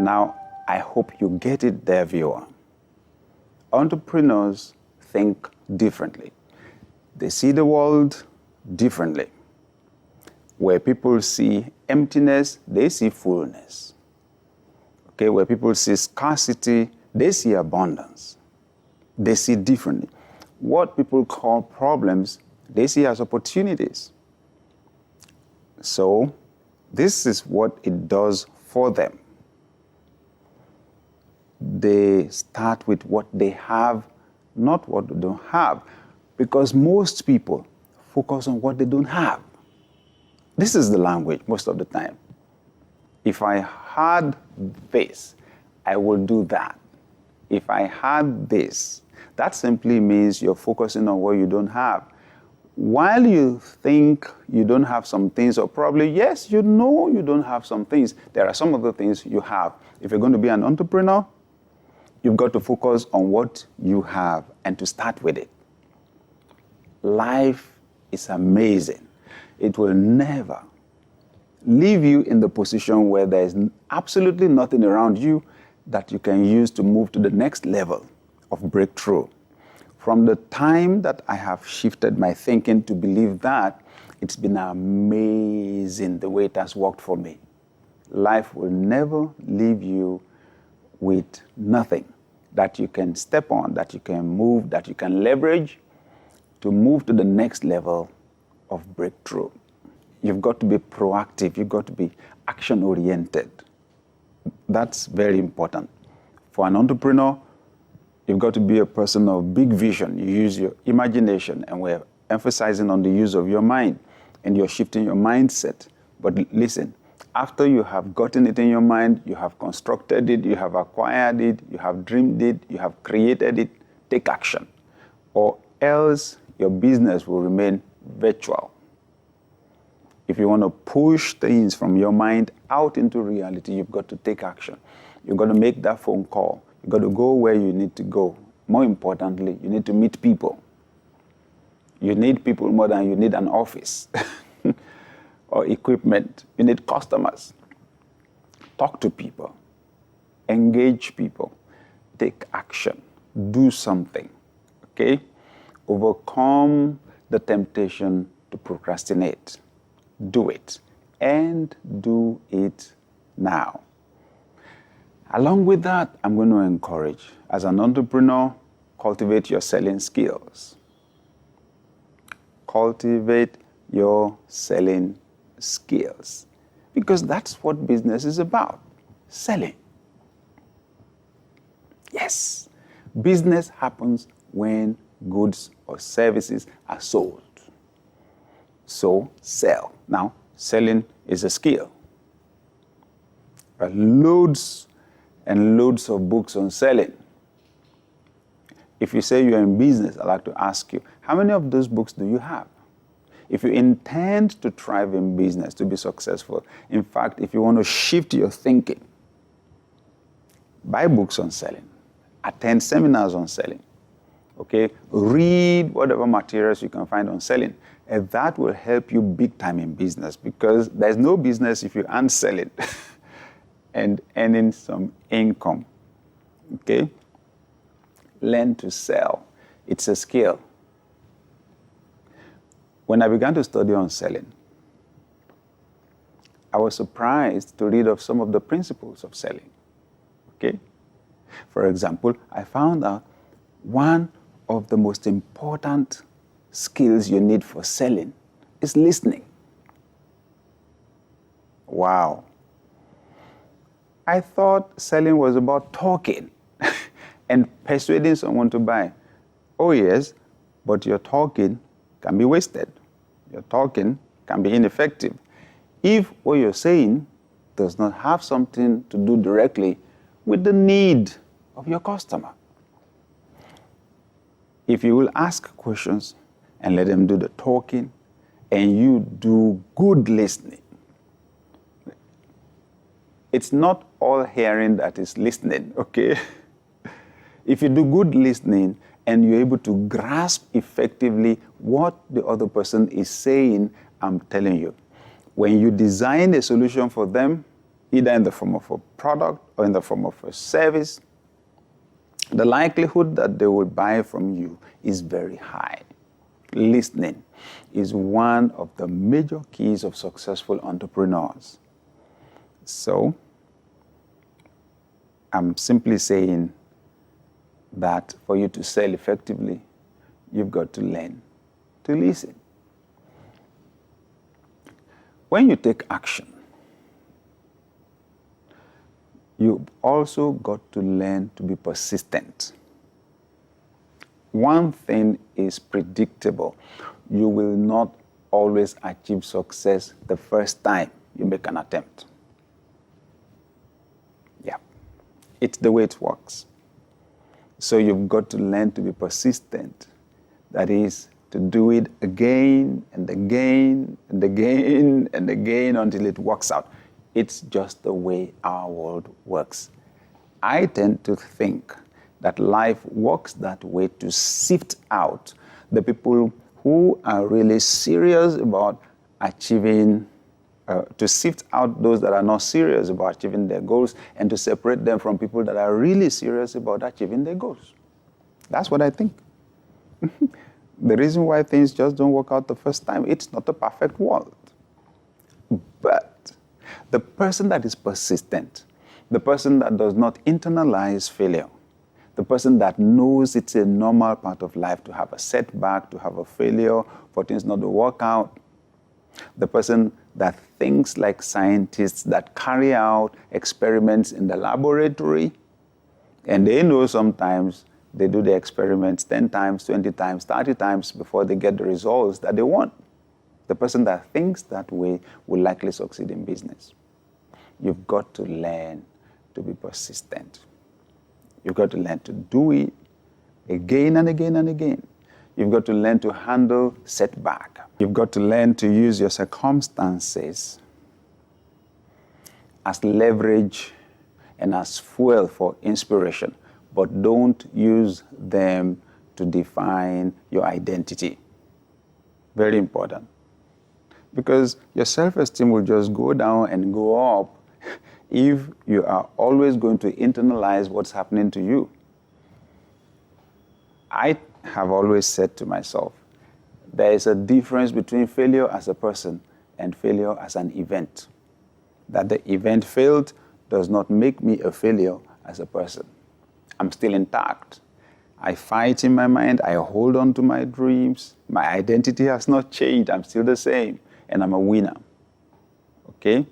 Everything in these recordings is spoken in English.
Now, I hope you get it there, viewer. Entrepreneurs think differently. They see the world differently. Where people see emptiness, they see fullness. Okay, where people see scarcity, they see abundance. They see differently. What people call problems, they see as opportunities. So, this is what it does for them. They start with what they have, not what they don't have, because most people focus on what they don't have. This is the language most of the time. If I had this, I will do that. If I had this, that simply means you're focusing on what you don't have. While you think you don't have some things, or probably, yes, you know you don't have some things, there are some other things you have. If you're going to be an entrepreneur, you've got to focus on what you have and to start with it. Life is amazing. It will never leave you in the position where there is absolutely nothing around you that you can use to move to the next level of breakthrough. From the time that I have shifted my thinking to believe that, it's been amazing the way it has worked for me. Life will never leave you with nothing that you can step on, that you can move, that you can leverage to move to the next level of breakthrough. You've got to be proactive. You've got to be action-oriented. That's very important. For an entrepreneur, you've got to be a person of big vision. You use your imagination, and we're emphasizing on the use of your mind, and you're shifting your mindset. But listen, after you have gotten it in your mind, you have constructed it, you have acquired it, you have dreamed it, you have created it, take action. Or else your business will remain virtual. If you want to push things from your mind out into reality, you've got to take action. You've got to make that phone call. You've got to go where you need to go. More importantly, you need to meet people. You need people more than you need an office or equipment. You need customers. Talk to people. Engage people. Take action. Do something. Okay? Overcome the temptation to procrastinate. Do it. And do it now. Along with that, I'm going to encourage, as an entrepreneur, cultivate your selling skills. Cultivate your selling skills. Because that's what business is about. Selling. Yes. Business happens when goods or services are sold. So, sell. Now, selling is a skill. There are loads and loads of books on selling. If you say you're in business, I'd like to ask you, how many of those books do you have? If you intend to thrive in business, to be successful, in fact, if you want to shift your thinking, buy books on selling, attend seminars on selling, okay? Read whatever materials you can find on selling, and that will help you big time in business, because there's no business if you aren't selling and earning some income, okay? Learn to sell. It's a skill. When I began to study on selling, I was surprised to read of some of the principles of selling, okay? For example, I found out one of the most important skills you need for selling is listening. Wow. I thought selling was about talking and persuading someone to buy. Oh yes, but your talking can be wasted. Your talking can be ineffective if what you're saying does not have something to do directly with the need of your customer. If you will ask questions and let them do the talking, and you do good listening, it's not all hearing that is listening, okay? If you do good listening and you're able to grasp effectively what the other person is saying, I'm telling you, when you design a solution for them, either in the form of a product or in the form of a service, the likelihood that they will buy from you is very high. Listening is one of the major keys of successful entrepreneurs. So, I'm simply saying that for you to sell effectively, you've got to learn to listen. When you take action, you've also got to learn to be persistent. One thing is predictable. You will not always achieve success the first time you make an attempt. Yeah, it's the way it works. So you've got to learn to be persistent. That is, to do it again and again and again and again until it works out. It's just the way our world works. I tend to think that life works that way to sift out the people who are really serious about achieving, to sift out those that are not serious about achieving their goals and to separate them from people that are really serious about achieving their goals. That's what I think. The reason why things just don't work out the first time, it's not a perfect world. But the person that is persistent, the person that does not internalize failure, the person that knows it's a normal part of life to have a setback, to have a failure, for things not to work out, the person that thinks like scientists that carry out experiments in the laboratory, and they know sometimes they do the experiments 10 times, 20 times, 30 times before they get the results that they want. The person that thinks that way will likely succeed in business. You've got to learn to be persistent. You've got to learn to do it again and again and again. You've got to learn to handle setback. You've got to learn to use your circumstances as leverage and as fuel for inspiration, but don't use them to define your identity. Very important. Because your self-esteem will just go down and go up if you are always going to internalize what's happening to you. I have always said to myself, there is a difference between failure as a person and failure as an event. That the event failed does not make me a failure as a person. I'm still intact. I fight in my mind. I hold on to my dreams. My identity has not changed. I'm still the same. And I'm a winner. Okay?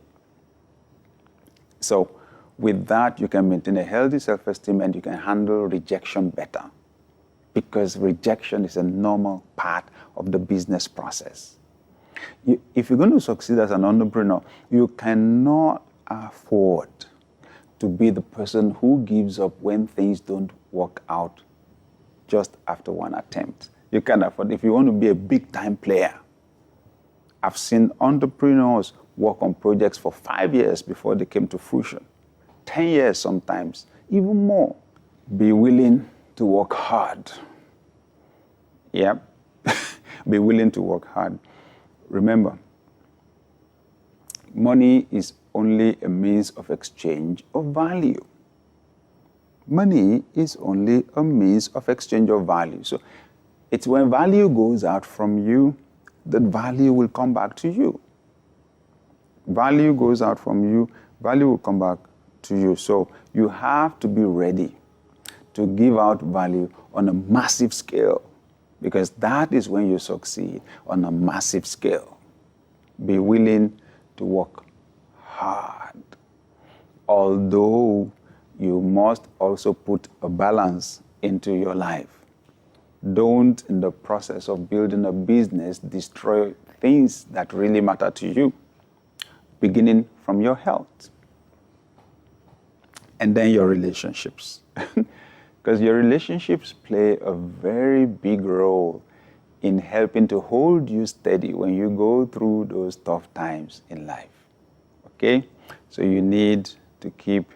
So with that, you can maintain a healthy self-esteem and you can handle rejection better. Because rejection is a normal part of the business process. If you're going to succeed as an entrepreneur, you cannot afford to be the person who gives up when things don't work out just after one attempt. You can't afford. If you want to be a big-time player, I've seen entrepreneurs work on projects for 5 years before they came to fruition. 10 years sometimes, even more. Be willing to work hard. Yep. Be willing to work hard. Remember, money is only a means of exchange of value. Money is only a means of exchange of value. So it's when value goes out from you that value will come back to you. Value goes out from you, value will come back to you. So you have to be ready to give out value on a massive scale, because that is when you succeed on a massive scale. Be willing to work hard, although you must also put a balance into your life. Don't, in the process of building a business, destroy things that really matter to you, beginning from your health and then your relationships. Because your relationships play a very big role in helping to hold you steady when you go through those tough times in life. Okay? So you need to keep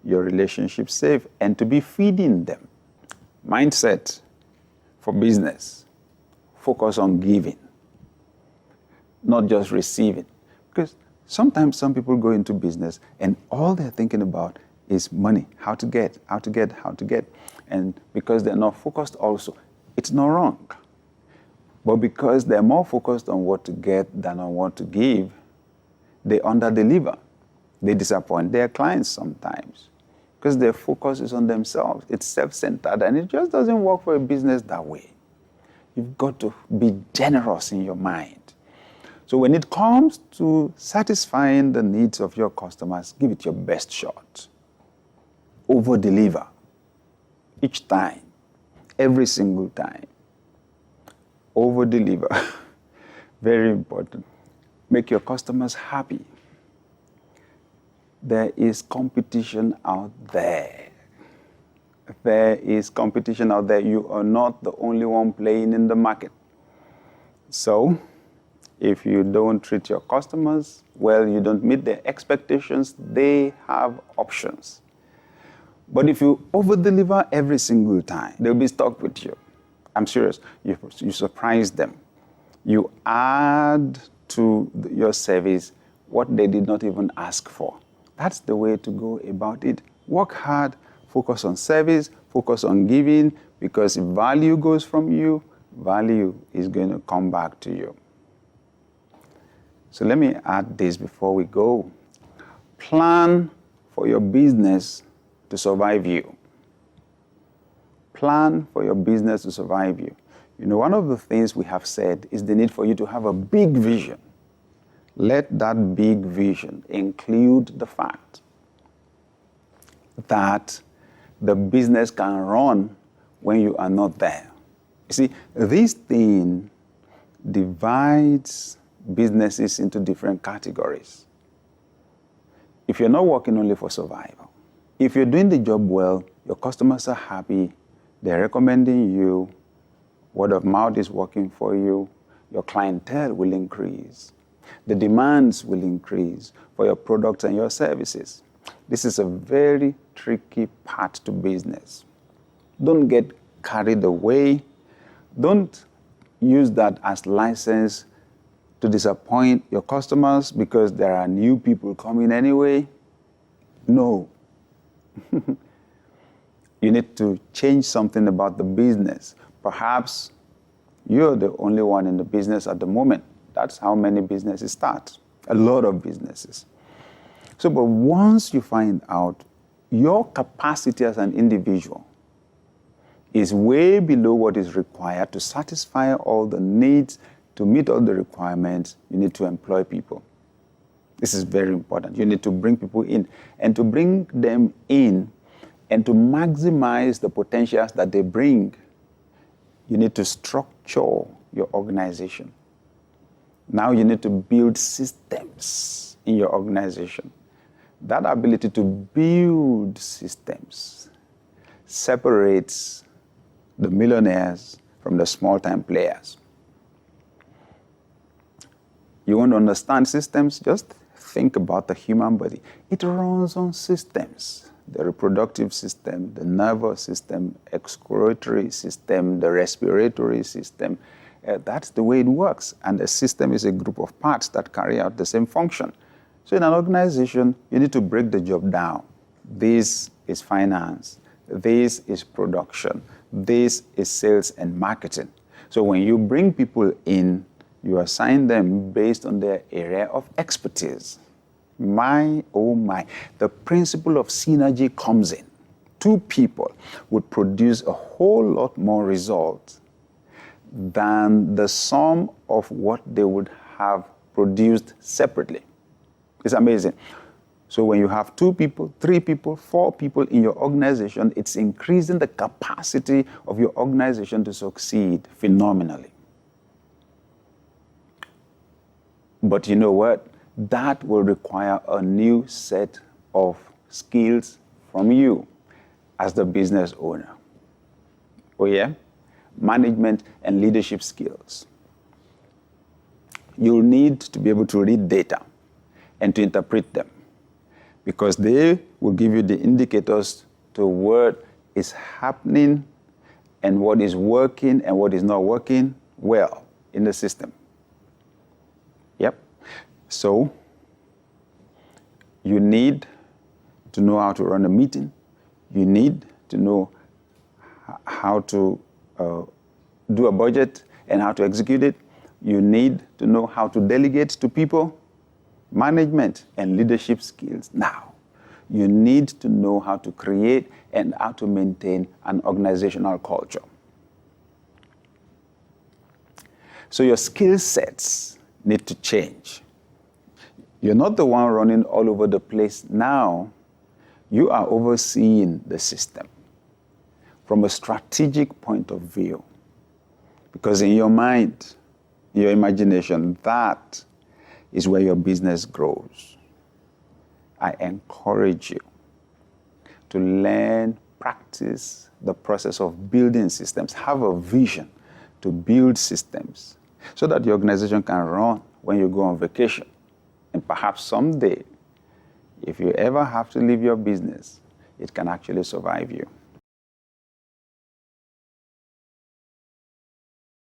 your relationships safe and to be feeding them. Mindset for business. Focus on giving, not just receiving. Because Sometimes some people go into business and all they're thinking about is money, how to get. And because they're not focused also, it's not wrong. But because they're more focused on what to get than on what to give, they underdeliver. They disappoint their clients sometimes because their focus is on themselves. It's self-centered, and it just doesn't work for a business that way. You've got to be generous in your mind. So when it comes to satisfying the needs of your customers, give it your best shot. Over-deliver each time, every single time. Over-deliver. Very important. Make your customers happy. There is competition out there. There is competition out there. You are not the only one playing in the market. So, if you don't treat your customers well, you don't meet their expectations, they have options. But if you over-deliver every single time, they'll be stuck with you. I'm serious. You surprise them. You add to your service what they did not even ask for. That's the way to go about it. Work hard, focus on service, focus on giving, because if value goes from you, value is going to come back to you. So let me add this before we go. Plan for your business to survive you. Plan for your business to survive you. You know, one of the things we have said is the need for you to have a big vision. Let that big vision include the fact that the business can run when you are not there. You see, this thing divides businesses into different categories. If you're not working only for survival, if you're doing the job well, your customers are happy, they're recommending you, word of mouth is working for you, your clientele will increase. The demands will increase for your products and your services. This is a very tricky part to business. Don't get carried away. Don't use that as license to disappoint your customers because there are new people coming anyway. No. You need to change something about the business. Perhaps you're the only one in the business at the moment. That's how many businesses start. A lot of businesses. So, but once you find out your capacity as an individual is way below what is required to satisfy all the needs, to meet all the requirements, you need to employ people. This is very important. You need to bring people in. And to bring them in and to maximize the potentials that they bring, you need to structure your organization. Now you need to build systems in your organization. That ability to build systems separates the millionaires from the small-time players. You want to understand systems? Just think about the human body. It runs on systems. The reproductive system, the nervous system, excretory system, the respiratory system. That's the way it works. And a system is a group of parts that carry out the same function. So in an organization, you need to break the job down. This is finance. This is production. This is sales and marketing. So when you bring people in, you assign them based on their area of expertise. My, oh my, the principle of synergy comes in. Two people would produce a whole lot more results than the sum of what they would have produced separately. It's amazing. So when you have 2 people, 3 people, 4 people in your organization, it's increasing the capacity of your organization to succeed phenomenally. But you know what? That will require a new set of skills from you as the business owner. Oh yeah? Management and leadership skills. You'll need to be able to read data and to interpret them, because they will give you the indicators to what is happening and what is working and what is not working well in the system. Yep. So You need to know how to run a meeting. You need to know how to do a budget and how to execute it. You need to know how to delegate to people, management and leadership skills. Now, you need to know how to create and how to maintain an organizational culture. So your skill sets need to change. You're not the one running all over the place now. You are overseeing the system from a strategic point of view. Because in your mind, your imagination, that is where your business grows. I encourage you to learn, practice the process of building systems. Have a vision to build systems so that the organization can run when you go on vacation. And perhaps someday, if you ever have to leave your business, it can actually survive you.